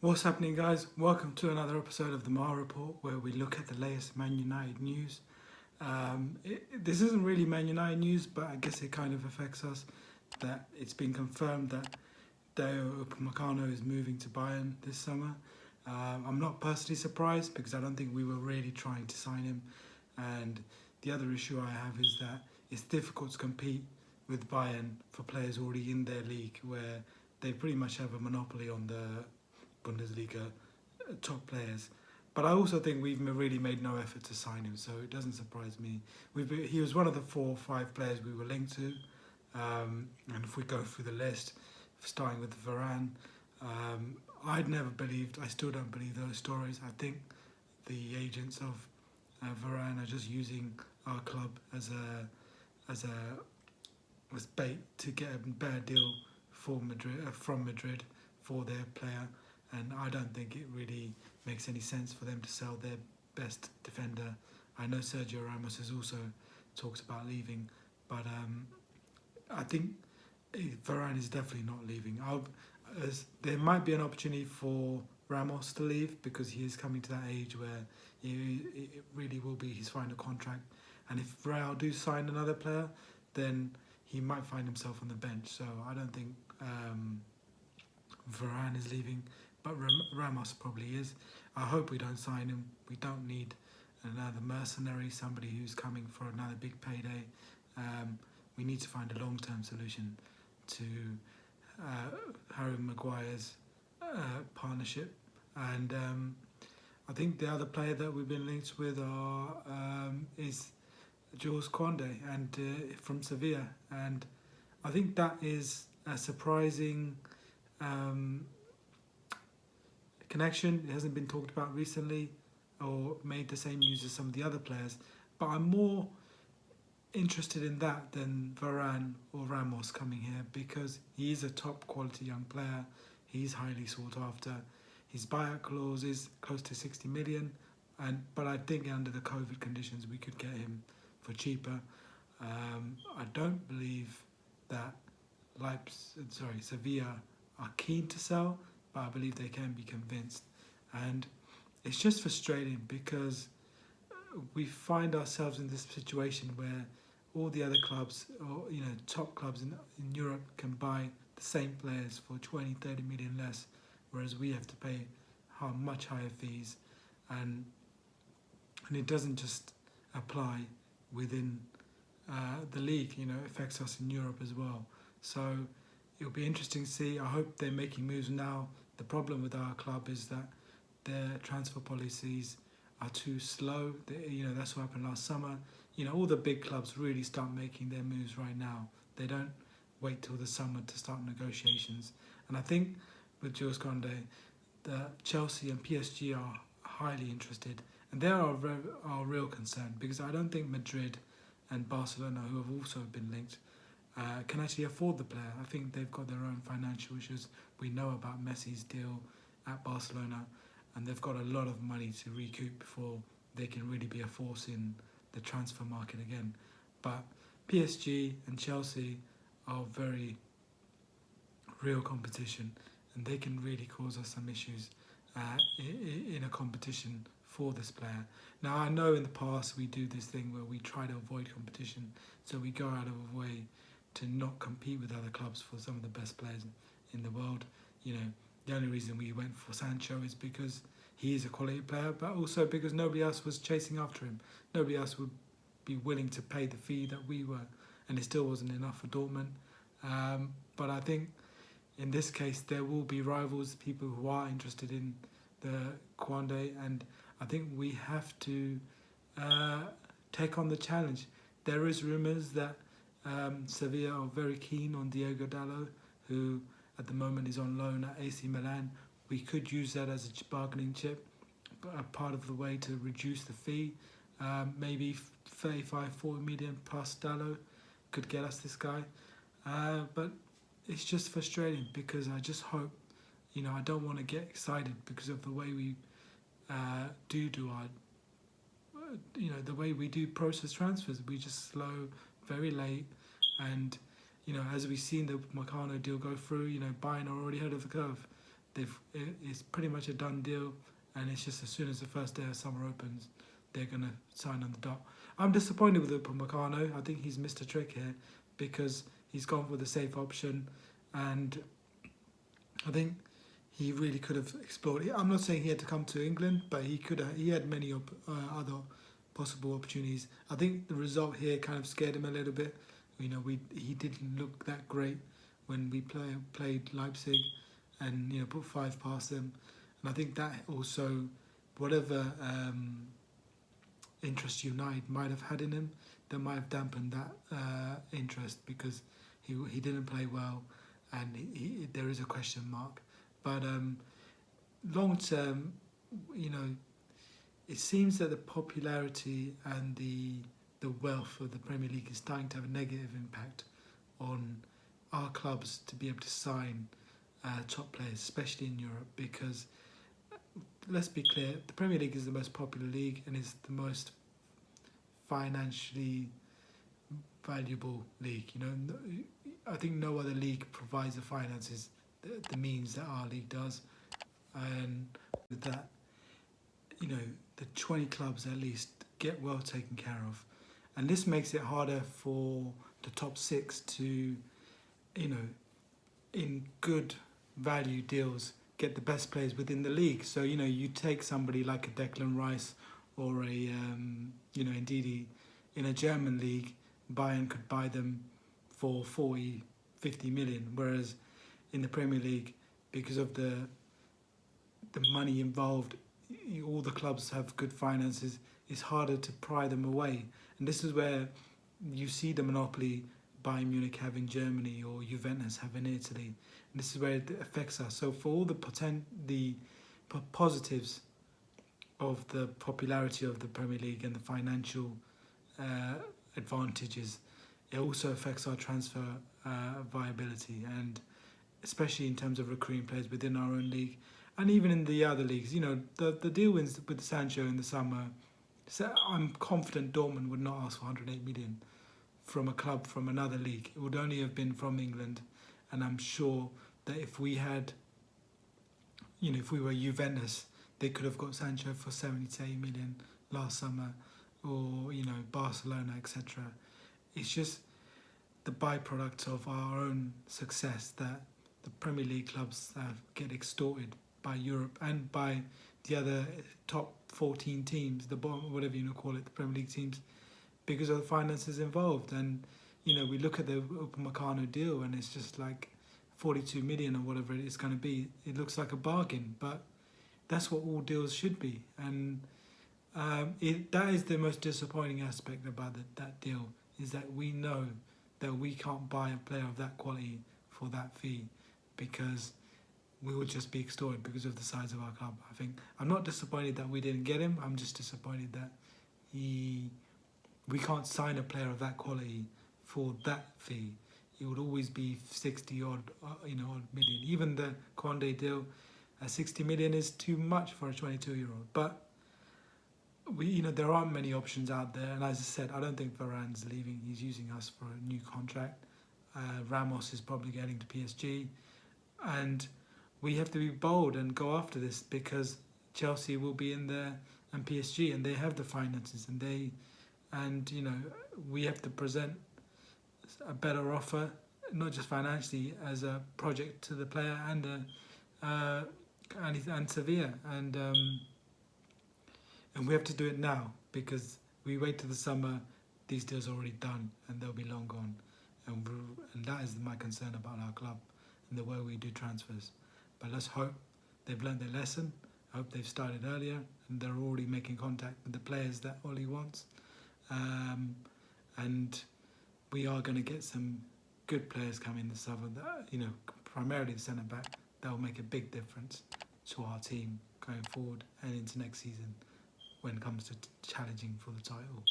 What's happening, guys? Welcome to another episode of the Mar Report, where we look at the latest Man United news. This isn't really Man United news, but I guess it kind of affects us. That it's been confirmed that Deo Upamecano is moving to Bayern this summer. I'm not personally surprised because I don't think we were really trying to sign him. And the other issue I have is that it's difficult to compete with Bayern for players already in their league, where they pretty much have a monopoly on the Bundesliga top players. But I also think we've really made no effort to sign him, so it doesn't surprise me. He was one of the 4 or 5 players we were linked to. And if we go through the list, starting with Varane, I'd never believed, I still don't believe those stories. I think the agents of Varane are just using our club as bait to get a better deal for Madrid from Madrid for their player, and I don't think it really makes any sense for them to sell their best defender. I know Sergio Ramos has also talked about leaving, but I think Varane is definitely not leaving. There might be an opportunity for Ramos to leave because he is coming to that age where it really will be his final contract. And if Real do sign another player, then he might find himself on the bench. So I don't think Varane is leaving, but Ramos probably is. I hope we don't sign him. We don't need another mercenary, somebody who's coming for another big payday. We need to find a long-term solution to Harry Maguire's partnership. And I think the other player that we've been linked with is Jules Kounde and from Sevilla. And I think that is a surprising connection. It hasn't been talked about recently or made the same news as some of the other players, but I'm more interested in that than Varane or Ramos coming here because he is a top quality young player. He's highly sought after. His buyout clause is close to 60 million, but I think under the COVID conditions we could get him for cheaper. I don't believe that Sevilla are keen to sell, but I believe they can be convinced. And it's just frustrating because we find ourselves in this situation where all the other clubs, or top clubs in Europe, can buy the same players for 20, 30 million less, whereas we have to pay much higher fees, and it doesn't just apply within the league. It affects us in Europe as well. So it'll be interesting to see. I hope they're making moves now. The problem with our club is that their transfer policies are too slow. That's what happened last summer. All the big clubs really start making their moves right now. They don't wait till the summer to start negotiations. And I think with Jules Kounde, Chelsea and PSG are highly interested. And they are our real concern because I don't think Madrid and Barcelona, who have also been linked, can actually afford the player. I think they've got their own financial issues. We know about Messi's deal at Barcelona, and they've got a lot of money to recoup before they can really be a force in the transfer market again. But PSG and Chelsea are very real competition, and they can really cause us some issues in a competition for this player. Now, I know in the past we do this thing where we try to avoid competition, so we go out of our way to not compete with other clubs for some of the best players in the world. The only reason we went for Sancho is because he is a quality player, but also because nobody else was chasing after him. Nobody else would be willing to pay the fee that we were, and it still wasn't enough for Dortmund. But I think in this case there will be rivals, people who are interested in the Kounde, and I think we have to take on the challenge. There is rumours that Sevilla are very keen on Diogo Dalot, who at the moment is on loan at AC Milan. We could use that as a bargaining chip, a part of the way to reduce the fee. Maybe 35, 40 million plus Dalot could get us this guy. But it's just frustrating because I just hope, I don't want to get excited because of the way we do our, the way we do process transfers. We just slow, very late, and as we've seen the Meccano deal go through, Bayern are already ahead of the curve. It's pretty much a done deal, and it's just as soon as the first day of summer opens, they're gonna sign on the dot. I'm disappointed with Upamecano. I think he's missed a trick here because he's gone for the safe option, and I think he really could have explored. I'm not saying he had to come to England, but he could have. He had many other possible opportunities. I think the result here kind of scared him a little bit. He didn't look that great when we played Leipzig, and put 5 past them, and I think that also, whatever interest United might have had in him, that might have dampened that interest because he didn't play well, and there is a question mark. But long term, it seems that the popularity and the wealth of the Premier League is starting to have a negative impact on our clubs to be able to sign top players, especially in Europe, because let's be clear, the Premier League is the most popular league and is the most financially valuable league. I think no other league provides the finances, the means that our league does, and with that, the 20 clubs at least get well taken care of, and this makes it harder for the top 6 to, in good value deals, get the best players within the league. So you take somebody like a Declan Rice or a Ndidi in a German league, Bayern could buy them for 40, 50 million, whereas in the Premier League, because of the money involved, all the clubs have good finances, it's harder to pry them away. And this is where you see the monopoly Bayern Munich have in Germany or Juventus have in Italy. And this is where it affects us. So for all the positives of the popularity of the Premier League and the financial advantages, it also affects our transfer viability, and especially in terms of recruiting players within our own league and even in the other leagues. The deal with Sancho in the summer, so I'm confident Dortmund would not ask for 108 million from a club from another league. It would only have been from England, and I'm sure that if we had, if we were Juventus, they could have got Sancho for 70 to 80 million last summer, or Barcelona, etc. It's just the byproduct of our own success that the Premier League clubs get extorted by Europe and by the other top 14 teams, the bottom, whatever you call it, the Premier League teams, because of the finances involved. And we look at the Upamecano deal, and it's just like 42 million or whatever it is going to be. It looks like a bargain, but that's what all deals should be. And that is the most disappointing aspect about that deal, is that we know that we can't buy a player of that quality for that fee, because we would just be extorted because of the size of our club. I'm not disappointed that we didn't get him. I'm just disappointed that we can't sign a player of that quality for that fee. It would always be 60 odd million. Even the Kounde deal at 60 million is too much for a 22-year-old. But there aren't many options out there. And as I said, I don't think Varane's leaving. He's using us for a new contract. Ramos is probably getting to PSG, and we have to be bold and go after this, because Chelsea will be in there and PSG, and they have the finances, and we have to present a better offer, not just financially, as a project to the player and Sevilla, and we have to do it now, because we wait till the summer, these deals are already done and they'll be long gone, and that is my concern about our club and the way we do transfers. But let's hope they've learned their lesson. I hope they've started earlier and they're already making contact with the players that Oli wants. And we are going to get some good players coming this summer, primarily the centre-back. That will make a big difference to our team going forward and into next season when it comes to challenging for the title.